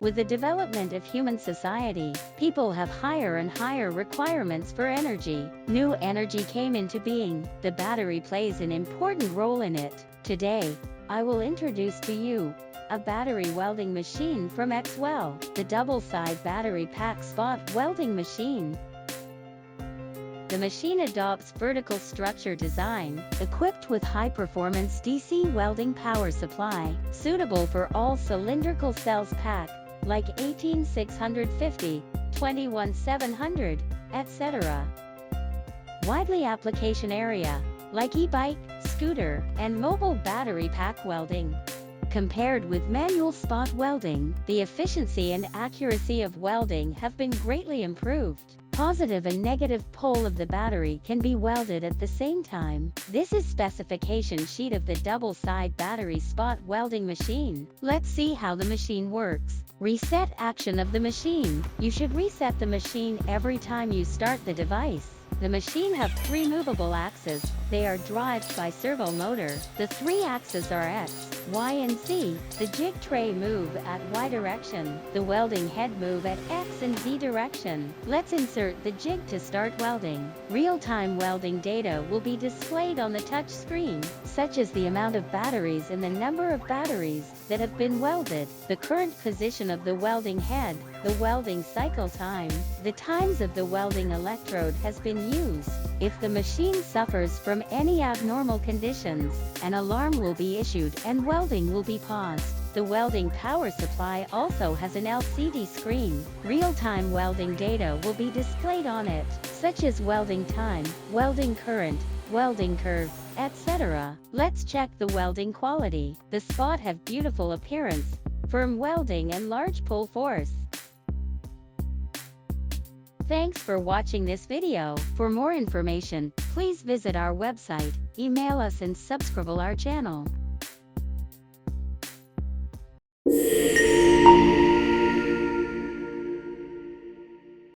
With the development of human society, people have higher and higher requirements for energy. New energy came into being. The battery plays an important role in it. Today, I will introduce to you a battery welding machine from XWELL, the double-side battery pack spot welding machine. The machine adopts vertical structure design, equipped with high-performance DC welding power supply, suitable for all cylindrical cells pack, like 18650, 21700, etc. Widely application area, like e-bike, scooter, and mobile battery pack welding. Compared with manual spot welding, the efficiency and accuracy of welding have been greatly improved. Positive and negative pole of the battery can be welded at the same time. This is specification sheet of the double-side battery spot welding machine. Let's see how the machine works. Reset action of the machine. You should reset the machine every time you start the device. The machine have 3 movable axes. They are driven by servo motor. The 3 axes are X, Y and Z. The jig tray move at Y direction. The welding head move at X and Z direction. Let's insert the jig to start welding. Real-time welding data will be displayed on the touch screen, such as the amount of batteries and the number of batteries that have been welded, the current position of the welding head, the welding cycle time, the times of the welding electrode has been used. If the machine suffers from any abnormal conditions, an alarm will be issued and welding will be paused. The welding power supply also has an LCD screen. Real-time welding data will be displayed on it, such as welding time, welding current, welding curve, etc. Let's check the welding quality. The spot have beautiful appearance, firm welding and large pull force. Thanks for watching this video. For more information, please visit our website, email us and subscribe our channel.